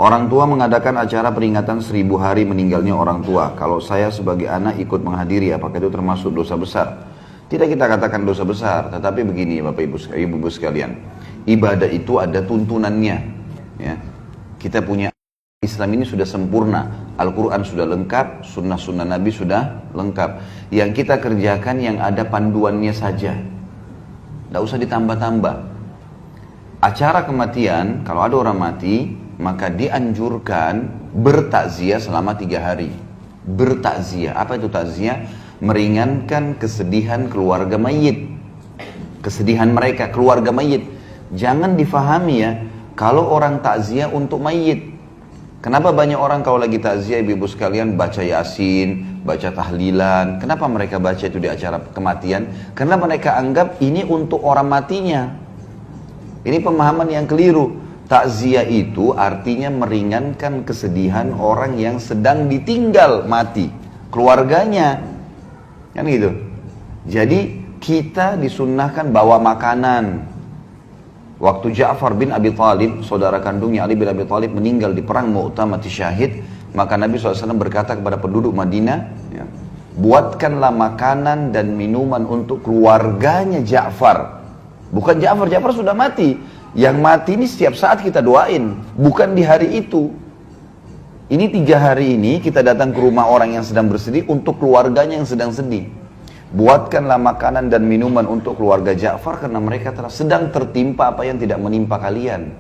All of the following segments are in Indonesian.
Orang tua mengadakan acara peringatan 1000 hari meninggalnya orang tua. Kalau saya sebagai anak ikut menghadiri, apakah itu termasuk dosa besar? Tidak kita katakan dosa besar, tetapi begini Bapak Ibu sekalian. Ibadah itu ada tuntunannya. Ya. Kita punya Islam ini sudah sempurna. Al-Quran sudah lengkap, sunnah-sunnah Nabi sudah lengkap. Yang kita kerjakan yang ada panduannya saja. Tidak usah ditambah-tambah. Acara kematian, kalau ada orang mati, maka dianjurkan bertakziah selama 3 hari. Bertakziah, apa itu takziah? Meringankan kesedihan keluarga mayit. Kesedihan mereka, keluarga mayit. Jangan difahami ya, kalau orang takziah untuk mayit. Kenapa banyak orang kalau lagi takziah ibu-ibu sekalian baca Yasin, baca tahlilan. Kenapa mereka baca itu di acara kematian? Karena mereka anggap ini untuk orang matinya. Ini pemahaman yang keliru. Takziah itu artinya meringankan kesedihan orang yang sedang ditinggal mati, keluarganya, kan gitu. Jadi kita disunnahkan bawa makanan. Waktu Ja'far bin Abi Thalib, saudara kandungnya Ali bin Abi Thalib meninggal di perang Mu'tah mati syahid, maka Nabi SAW berkata kepada penduduk Madinah, ya, buatkanlah makanan dan minuman untuk keluarganya Ja'far. Bukan Ja'far, Ja'far sudah mati. Yang mati ini setiap saat kita doain, bukan di hari itu. Ini 3 hari ini kita datang ke rumah orang yang sedang bersedih untuk keluarganya yang sedang sedih. Buatkanlah makanan dan minuman untuk keluarga Ja'far karena mereka sedang tertimpa apa yang tidak menimpa kalian.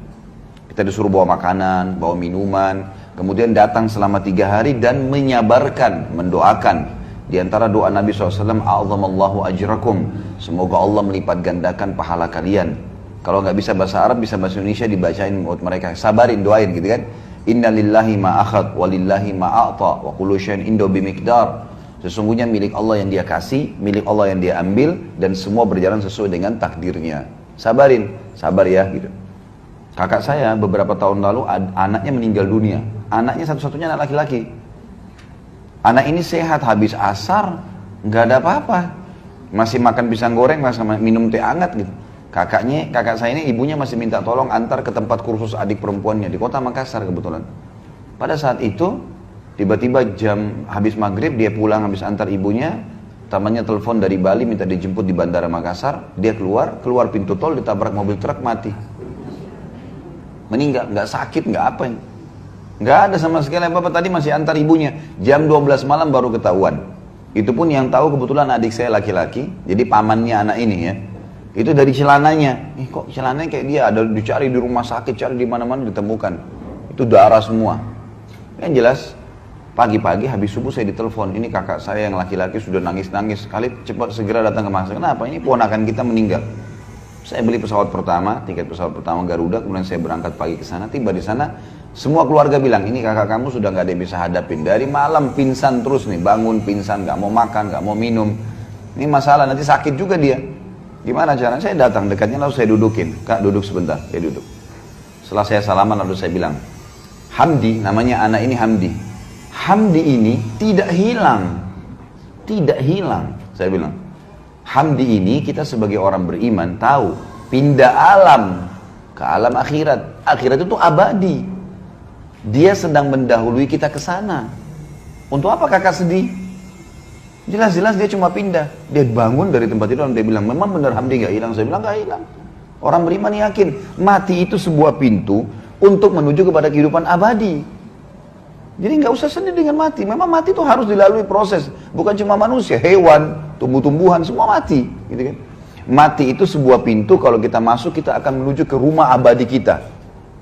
Kita disuruh bawa makanan, bawa minuman, kemudian datang selama 3 hari dan menyabarkan, mendoakan. Di antara doa Nabi SAW, A'zamallahu ajrakum, semoga Allah melipat gandakan pahala kalian. Kalau nggak bisa bahasa Arab, bisa bahasa Indonesia, dibacain buat mereka. Sabarin, doain gitu kan. Inna lillahi ma'akhad, walillahi ma'a'ta, wa kullu syai'in indahu bimiqdar. Sesungguhnya milik Allah yang dia kasih, milik Allah yang dia ambil, dan semua berjalan sesuai dengan takdirnya. Sabarin, sabar ya gitu. Kakak saya beberapa tahun lalu anaknya meninggal dunia. Anaknya satu-satunya anak laki-laki. Anak ini sehat, habis asar, nggak ada apa-apa. Masih makan pisang goreng, masih minum teh hangat gitu. Kakak saya ini ibunya masih minta tolong antar ke tempat kursus adik perempuannya di kota Makassar kebetulan. Pada saat itu tiba-tiba jam habis maghrib dia pulang habis antar ibunya, temannya telepon dari Bali minta dijemput di bandara Makassar. Dia keluar pintu tol ditabrak mobil truk mati. Meninggal, nggak sakit, nggak apa, nggak ada sama sekali apa-apa. Tadi masih antar ibunya, jam 12 malam baru ketahuan. Itu pun yang tahu kebetulan adik saya laki-laki, jadi pamannya anak ini ya. Itu dari celananya, kok celananya kayak dia, ada dicari di rumah sakit, cari di mana-mana ditemukan. Itu darah semua. Yang jelas, pagi-pagi habis subuh saya ditelepon, ini kakak saya yang laki-laki sudah nangis-nangis, kali cepat segera datang ke Makassar. Kenapa? Ini ponakan kita meninggal. Saya beli pesawat pertama, tiket pesawat pertama Garuda, kemudian saya berangkat pagi ke sana, tiba di sana, semua keluarga bilang, ini kakak kamu sudah nggak ada yang bisa hadapin. Dari malam pingsan terus nih, bangun pingsan, nggak mau makan, nggak mau minum. Ini masalah, nanti sakit juga dia. Gimana caranya? Saya datang dekatnya lalu saya dudukin. Kak duduk sebentar, saya duduk. Setelah saya salaman lalu saya bilang, Hamdi, namanya anak ini Hamdi. Hamdi ini tidak hilang. Tidak hilang, saya bilang. Hamdi ini kita sebagai orang beriman tahu, pindah alam ke alam akhirat. Akhirat itu abadi. Dia sedang mendahului kita ke sana. Untuk apa kakak sedih? Jelas-jelas dia cuma pindah. Dia bangun dari tempat itu dan dia bilang, memang benar Hamdi gak hilang? Saya bilang gak hilang. Orang beriman yakin, mati itu sebuah pintu untuk menuju kepada kehidupan abadi. Jadi gak usah sedih dengan mati. Memang mati itu harus dilalui proses. Bukan cuma manusia, hewan, tumbuh-tumbuhan, semua mati. Gitu kan? Mati itu sebuah pintu, kalau kita masuk kita akan menuju ke rumah abadi kita.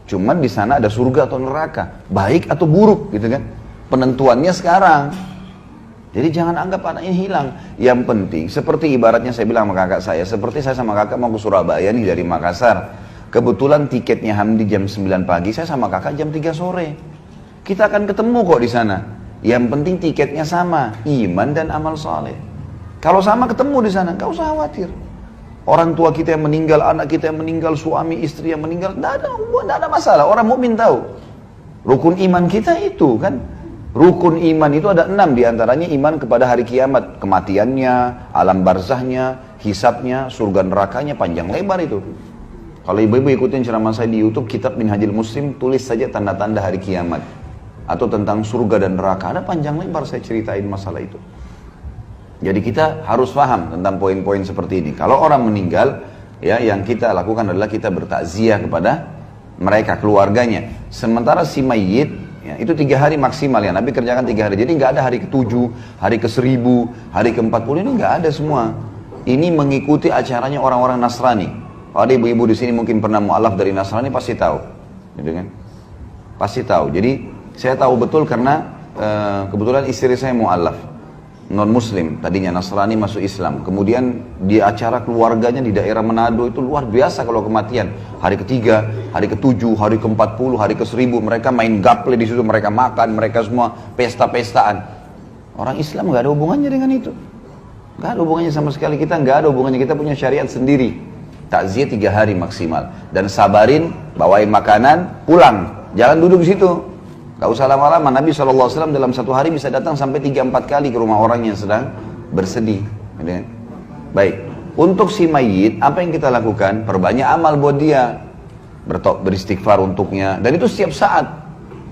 Cuman di sana ada surga atau neraka, baik atau buruk gitu kan. Penentuannya sekarang. Jadi jangan anggap anaknya hilang. Yang penting, seperti ibaratnya saya bilang sama kakak saya, seperti saya sama kakak mau ke Surabaya nih dari Makassar. Kebetulan tiketnya Hamdi jam 9 pagi, saya sama kakak jam 3 sore. Kita akan ketemu kok di sana. Yang penting tiketnya sama, iman dan amal saleh. Kalau sama ketemu di sana, gak usah khawatir. Orang tua kita yang meninggal, anak kita yang meninggal, suami istri yang meninggal, gak ada masalah. Orang mukmin tahu. Rukun iman kita itu kan. Rukun iman itu ada 6 diantaranya iman kepada hari kiamat, kematiannya, alam barzahnya, hisabnya, surga nerakanya, panjang lebar itu. Kalau ibu-ibu ikutin ceramah saya di YouTube, Kitab Minhajul Muslim, tulis saja tanda-tanda hari kiamat. Atau tentang surga dan neraka. Ada panjang lebar saya ceritain masalah itu. Jadi kita harus paham tentang poin-poin seperti ini. Kalau orang meninggal, ya yang kita lakukan adalah kita bertakziah kepada mereka, keluarganya. Sementara si mayit, ya, itu 3 hari maksimal ya. Nabi kerjakan 3 hari. Jadi nggak ada hari ke-7, hari ke-1000, hari ke-40, ini nggak ada semua. Ini mengikuti acaranya orang-orang Nasrani. Kalau ada ibu-ibu di sini mungkin pernah mu'alaf dari Nasrani, pasti tahu. Gitu kan? Pasti tahu. Jadi saya tahu betul karena kebetulan istri saya mu'alaf. Non-muslim, tadinya Nasrani masuk Islam. Kemudian di acara keluarganya di daerah Manado itu luar biasa kalau kematian. Hari ke-3, hari ke-7, hari ke-40, hari ke-1000, mereka main gaple di situ, mereka makan, mereka semua pesta-pestaan. Orang Islam nggak ada hubungannya dengan itu. Nggak ada hubungannya sama sekali, kita nggak ada hubungannya, kita punya syariat sendiri. Takziah 3 hari maksimal. Dan sabarin, bawain makanan, pulang. Jangan duduk di situ. Gak usah lama-lama, Nabi SAW dalam 1 hari bisa datang sampai 3-4 kali ke rumah orang yang sedang bersedih. Baik, untuk si mayit, apa yang kita lakukan? Perbanyak amal buat dia. Beristighfar untuknya. Dan itu setiap saat.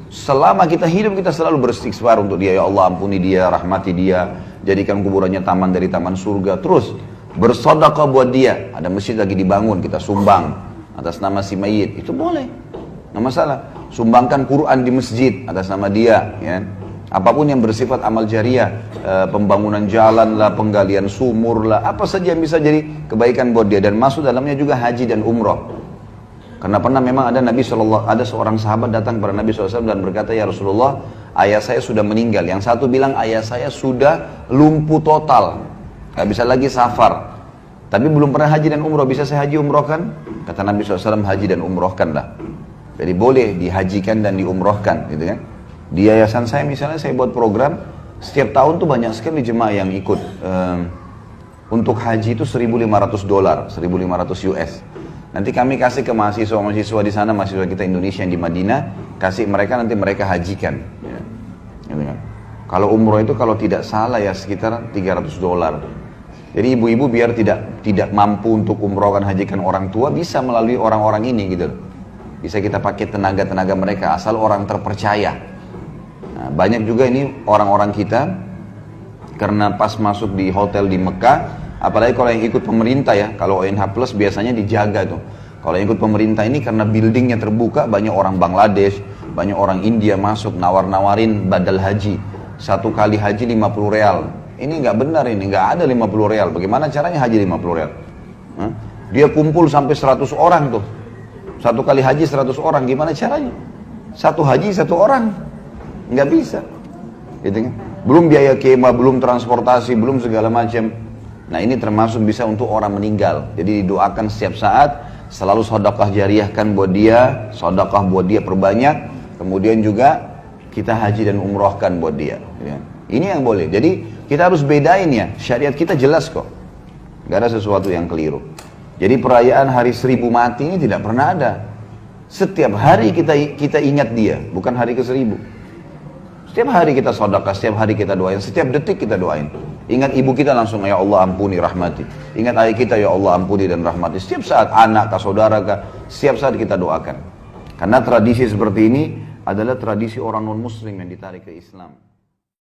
Selama kita hidup, kita selalu beristighfar untuk dia. Ya Allah, ampuni dia, rahmati dia. Jadikan kuburannya taman dari taman surga. Terus, bersedekah buat dia. Ada masjid lagi dibangun, kita sumbang atas nama si mayit. Itu boleh. Nggak masalah. Sumbangkan Quran di masjid atas nama dia, ya. Apapun yang bersifat amal jariah, pembangunan jalan lah, penggalian sumur lah, apa saja yang bisa jadi kebaikan buat dia. Dan masuk dalamnya juga haji dan umroh. Karena pernah memang ada ada seorang sahabat datang kepada Nabi SAW dan berkata, ya Rasulullah, ayah saya sudah meninggal. Yang satu bilang ayah saya sudah lumpuh total, nggak bisa lagi safar. Tapi belum pernah haji dan umroh, bisa saya haji umrohkan? Kata Nabi SAW, haji dan umrohkan lah. Jadi boleh dihajikan dan diumrohkan, gitu kan? Di yayasan saya misalnya, saya buat program, setiap tahun tuh banyak sekali jemaah yang ikut. Untuk haji itu $1.500, 1.500 US. Nanti kami kasih ke mahasiswa-mahasiswa di sana, mahasiswa kita Indonesia yang di Madinah, kasih mereka, nanti mereka hajikan. Ya. Gitu kan? Kalau umroh itu kalau tidak salah ya sekitar $300. Jadi ibu-ibu biar tidak mampu untuk umrohkan hajikan orang tua, bisa melalui orang-orang ini gitu. Bisa kita pakai tenaga-tenaga mereka, asal orang terpercaya. Nah, banyak juga ini orang-orang kita, karena pas masuk di hotel di Mekah, apalagi kalau yang ikut pemerintah ya, kalau ONH Plus biasanya dijaga tuh. Kalau yang ikut pemerintah ini karena buildingnya terbuka, banyak orang Bangladesh, banyak orang India masuk, nawar-nawarin badal haji. 1 kali haji 50 real. Ini nggak benar, ini nggak ada 50 real. Bagaimana caranya haji 50 real? Dia kumpul sampai 100 orang tuh. 1 kali haji 100 orang, gimana caranya? 1 haji 1 orang, nggak bisa, gitu kan? Belum biaya kemah, belum transportasi, belum segala macam. Nah ini termasuk bisa untuk orang meninggal. Jadi didoakan setiap saat, selalu sedekah jariahkan buat dia, sedekah buat dia perbanyak. Kemudian juga kita haji dan umrohkan buat dia. Gitu kan? Ini yang boleh. Jadi kita harus bedain ya. Syariat kita jelas kok, nggak ada sesuatu yang keliru. Jadi perayaan hari 1000 mati ini tidak pernah ada. Setiap hari kita ingat dia, bukan hari ke-1000. Setiap hari kita sedekah, setiap hari kita doain, setiap detik kita doain. Ingat ibu kita langsung, ya Allah ampuni rahmati. Ingat ayah kita, ya Allah ampuni dan rahmati. Setiap saat anak kah, saudara kah, setiap saat kita doakan. Karena tradisi seperti ini adalah tradisi orang non-muslim yang ditarik ke Islam.